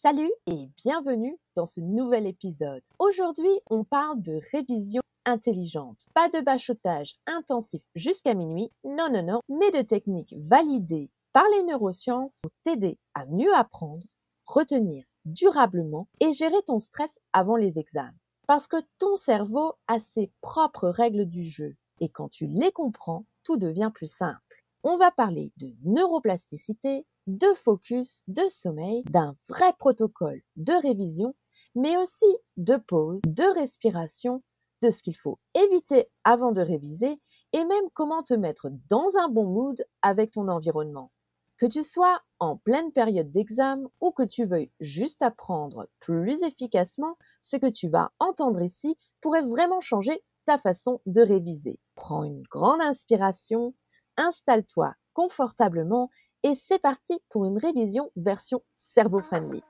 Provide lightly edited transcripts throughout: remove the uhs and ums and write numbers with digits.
Salut et bienvenue dans ce nouvel épisode. Aujourd'hui, on parle de révision intelligente. Pas de bachotage intensif jusqu'à minuit, non, mais de techniques validées par les neurosciences pour t'aider à mieux apprendre, retenir durablement et gérer ton stress avant les examens. Parce que ton cerveau a ses propres règles du jeu et quand tu les comprends, tout devient plus simple. On va parler de neuroplasticité, de focus, de sommeil, d'un vrai protocole de révision, mais aussi de pause, de respiration, de ce qu'il faut éviter avant de réviser et même comment te mettre dans un bon mood avec ton environnement. Que tu sois en pleine période d'examen ou que tu veuilles juste apprendre plus efficacement, ce que tu vas entendre ici pourrait vraiment changer ta façon de réviser. Prends une grande inspiration, installe-toi confortablement et c'est parti pour une révision version cerveau-friendly.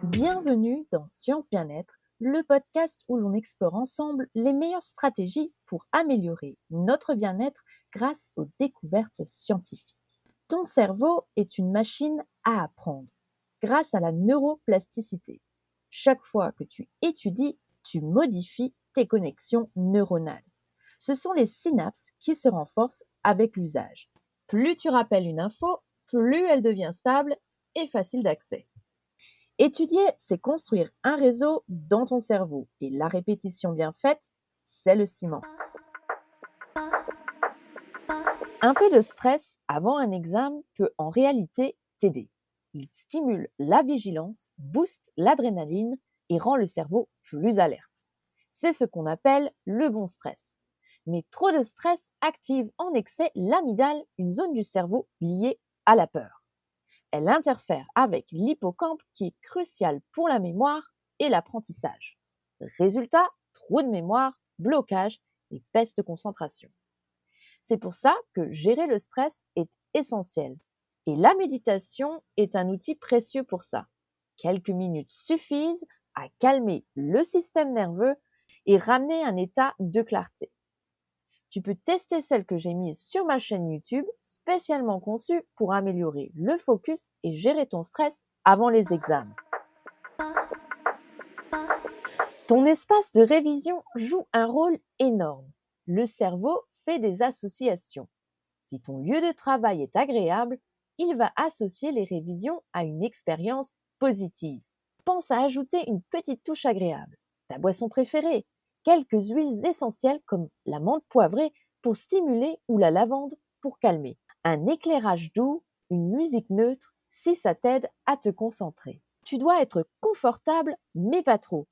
Bienvenue dans Science Bien-être, le podcast où l'on explore ensemble les meilleures stratégies pour améliorer notre bien-être grâce aux découvertes scientifiques. Ton cerveau est une machine à apprendre grâce à la neuroplasticité. Chaque fois que tu étudies, tu modifies tes connexions neuronales. Ce sont les synapses qui se renforcent avec l'usage. Plus tu rappelles une info, plus elle devient stable et facile d'accès. Étudier, c'est construire un réseau dans ton cerveau et la répétition bien faite, c'est le ciment. Un peu de stress avant un examen peut en réalité t'aider. Il stimule la vigilance, booste l'adrénaline et rend le cerveau plus alerte. C'est ce qu'on appelle le bon stress. Mais trop de stress active en excès l'amygdale, une zone du cerveau liée à la peur. Elle interfère avec l'hippocampe qui est crucial pour la mémoire et l'apprentissage. Résultat, trou de mémoire, blocage et baisse de concentration. C'est pour ça que gérer le stress est essentiel. Et la méditation est un outil précieux pour ça. Quelques minutes suffisent à calmer le système nerveux et ramener un état de clarté. Tu peux tester celle que j'ai mise sur ma chaîne YouTube, spécialement conçue pour améliorer le focus et gérer ton stress avant les examens. Ton espace de révision joue un rôle énorme. Le cerveau fait des associations. Si ton lieu de travail est agréable, il va associer les révisions à une expérience positive. Pense à ajouter une petite touche agréable, ta boisson préférée, quelques huiles essentielles comme la menthe poivrée pour stimuler ou la lavande pour calmer, un éclairage doux, une musique neutre si ça t'aide à te concentrer. Tu dois être confortable mais pas trop.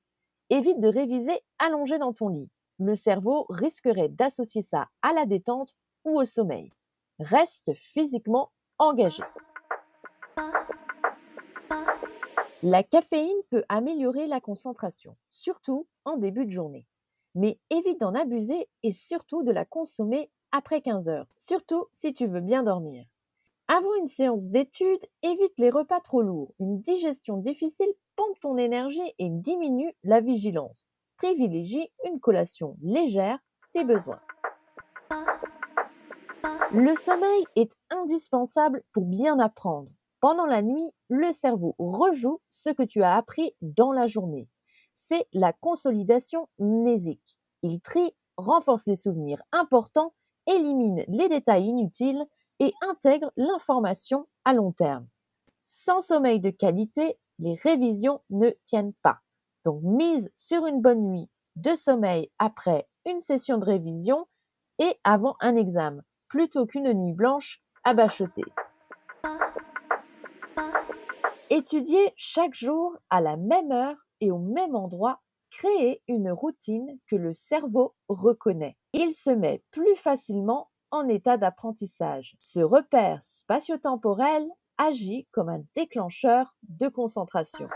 Évite de réviser allongé dans ton lit. Le cerveau risquerait d'associer ça à la détente ou au sommeil. Reste physiquement engagé. La caféine peut améliorer la concentration, surtout en début de journée. Mais évite d'en abuser et surtout de la consommer après 15 heures, surtout si tu veux bien dormir. Avant une séance d'études, évite les repas trop lourds. Une digestion difficile pompe ton énergie et diminue la vigilance. Privilégie une collation légère si besoin. Le sommeil est indispensable pour bien apprendre. Pendant la nuit, le cerveau rejoue ce que tu as appris dans la journée. C'est la consolidation mnésique. Il trie, renforce les souvenirs importants, élimine les détails inutiles et intègre l'information à long terme. Sans sommeil de qualité, les révisions ne tiennent pas. Donc mise sur une bonne nuit de sommeil après une session de révision et avant un examen, plutôt qu'une nuit blanche à bachoter. Étudier chaque jour à la même heure et au même endroit, créer une routine que le cerveau reconnaît. Il se met plus facilement en état d'apprentissage. Ce repère spatio-temporel agit comme un déclencheur de concentration.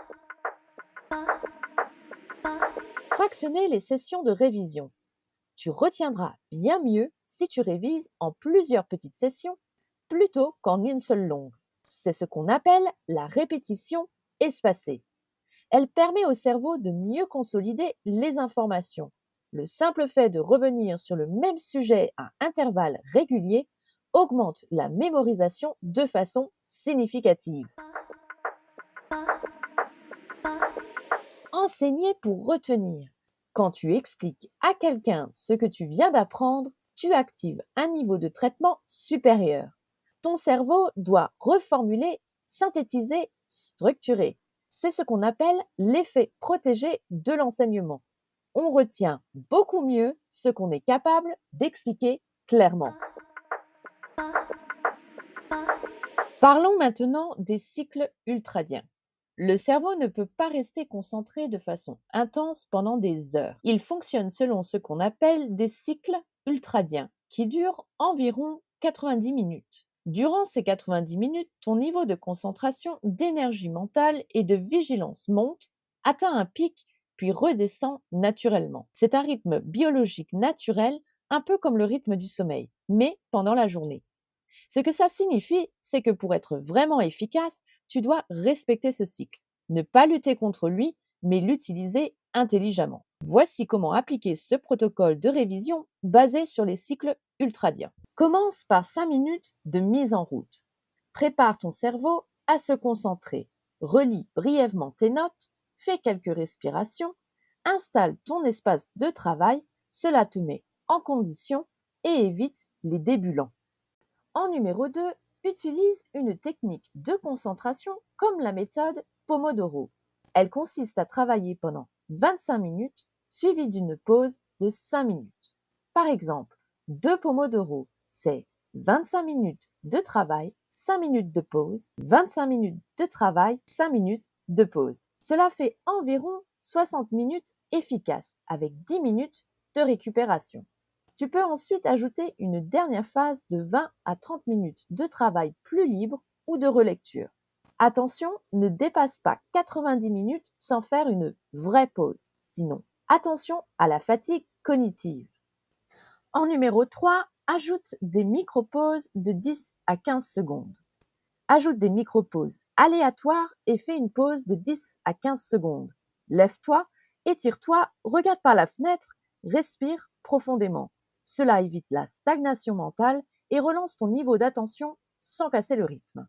Fractionner les sessions de révision. Tu retiendras bien mieux si tu révises en plusieurs petites sessions plutôt qu'en une seule longue. C'est ce qu'on appelle la répétition espacée. Elle permet au cerveau de mieux consolider les informations. Le simple fait de revenir sur le même sujet à intervalles réguliers augmente la mémorisation de façon significative. Enseigner pour retenir. Quand tu expliques à quelqu'un ce que tu viens d'apprendre, tu actives un niveau de traitement supérieur. Ton cerveau doit reformuler, synthétiser, structurer. C'est ce qu'on appelle l'effet protégé de l'enseignement. On retient beaucoup mieux ce qu'on est capable d'expliquer clairement. Parlons maintenant des cycles ultradiens. Le cerveau ne peut pas rester concentré de façon intense pendant des heures. Il fonctionne selon ce qu'on appelle des cycles ultradiens, qui durent environ 90 minutes. Durant ces 90 minutes, ton niveau de concentration, d'énergie mentale et de vigilance monte, atteint un pic, puis redescend naturellement. C'est un rythme biologique naturel, un peu comme le rythme du sommeil, mais pendant la journée. Ce que ça signifie, c'est que pour être vraiment efficace, tu dois respecter ce cycle, ne pas lutter contre lui, mais l'utiliser intelligemment. Voici comment appliquer ce protocole de révision basé sur les cycles ultradiens. Commence par 5 minutes de mise en route. Prépare ton cerveau à se concentrer. Relis brièvement tes notes, fais quelques respirations, installe ton espace de travail, cela te met en condition et évite les débuts lents. En numéro 2, utilise une technique de concentration comme la méthode Pomodoro. Elle consiste à travailler pendant 25 minutes suivie d'une pause de 5 minutes. Par exemple, 2 Pomodoro, c'est 25 minutes de travail, 5 minutes de pause, 25 minutes de travail, 5 minutes de pause. Cela fait environ 60 minutes efficaces avec 10 minutes de récupération. Tu peux ensuite ajouter une dernière phase de 20 à 30 minutes de travail plus libre ou de relecture. Attention, ne dépasse pas 90 minutes sans faire une vraie pause. Sinon, attention à la fatigue cognitive. En numéro 3, ajoute des micro-pauses de 10 à 15 secondes. Ajoute des micro-pauses aléatoires et fais une pause de 10 à 15 secondes. Lève-toi, étire-toi, regarde par la fenêtre, respire profondément. Cela évite la stagnation mentale et relance ton niveau d'attention sans casser le rythme.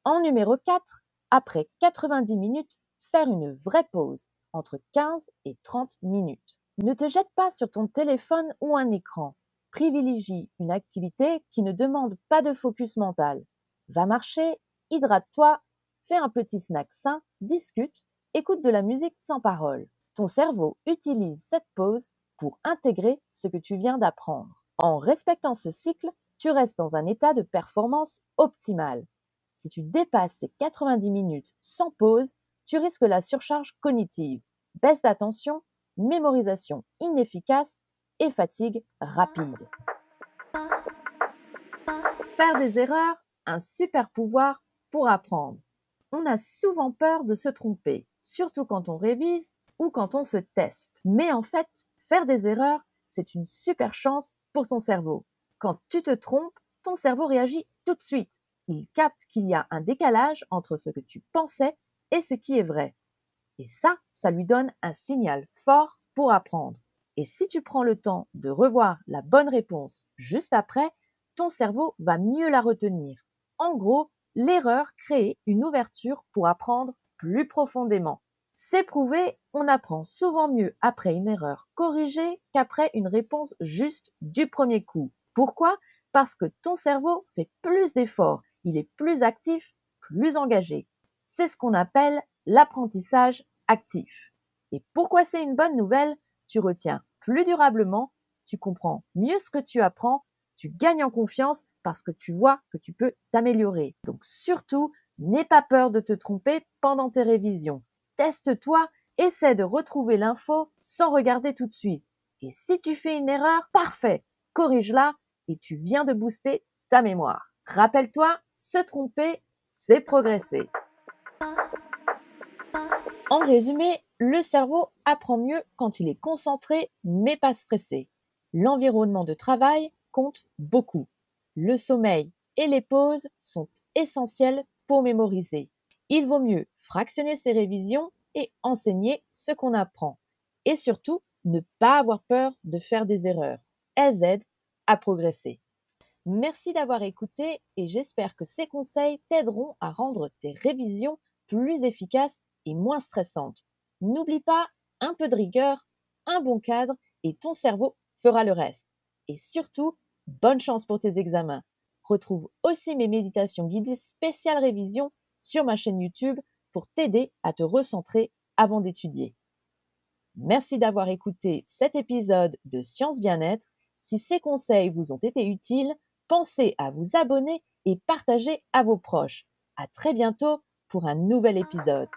En numéro 4, après 90 minutes, faire une vraie pause entre 15 et 30 minutes. Ne te jette pas sur ton téléphone ou un écran. Privilégie une activité qui ne demande pas de focus mental. Va marcher, hydrate-toi, fais un petit snack sain, discute, écoute de la musique sans parole. Ton cerveau utilise cette pause pour intégrer ce que tu viens d'apprendre. En respectant ce cycle, tu restes dans un état de performance optimal. Si tu dépasses ces 90 minutes sans pause, tu risques la surcharge cognitive, baisse d'attention, mémorisation inefficace et fatigue rapide. Faire des erreurs, un super pouvoir pour apprendre. On a souvent peur de se tromper, surtout quand on révise ou quand on se teste. Mais en fait, faire des erreurs, c'est une super chance pour ton cerveau. Quand tu te trompes, ton cerveau réagit tout de suite. Il capte qu'il y a un décalage entre ce que tu pensais et ce qui est vrai. Et ça lui donne un signal fort pour apprendre. Et si tu prends le temps de revoir la bonne réponse juste après, ton cerveau va mieux la retenir. En gros, l'erreur crée une ouverture pour apprendre plus profondément. C'est prouvé, on apprend souvent mieux après une erreur corrigée qu'après une réponse juste du premier coup. Pourquoi ? Parce que ton cerveau fait plus d'efforts, il est plus actif, plus engagé. C'est ce qu'on appelle l'apprentissage actif. Et pourquoi c'est une bonne nouvelle ? Tu retiens plus durablement, tu comprends mieux ce que tu apprends, tu gagnes en confiance parce que tu vois que tu peux t'améliorer. Donc surtout, n'aie pas peur de te tromper pendant tes révisions. Teste-toi, essaie de retrouver l'info sans regarder tout de suite. Et si tu fais une erreur, parfait, corrige-la et tu viens de booster ta mémoire. Rappelle-toi, se tromper, c'est progresser. En résumé, le cerveau apprend mieux quand il est concentré mais pas stressé. L'environnement de travail compte beaucoup. Le sommeil et les pauses sont essentiels pour mémoriser. Il vaut mieux fractionner ses révisions et enseigner ce qu'on apprend. Et surtout, ne pas avoir peur de faire des erreurs. Elles aident à progresser. Merci d'avoir écouté et j'espère que ces conseils t'aideront à rendre tes révisions plus efficaces et moins stressantes. N'oublie pas, un peu de rigueur, un bon cadre et ton cerveau fera le reste. Et surtout, bonne chance pour tes examens. Retrouve aussi mes méditations guidées spéciales révision sur ma chaîne YouTube pour t'aider à te recentrer avant d'étudier. Merci d'avoir écouté cet épisode de Science Bien-être. Si ces conseils vous ont été utiles, pensez à vous abonner et partager à vos proches. À très bientôt pour un nouvel épisode.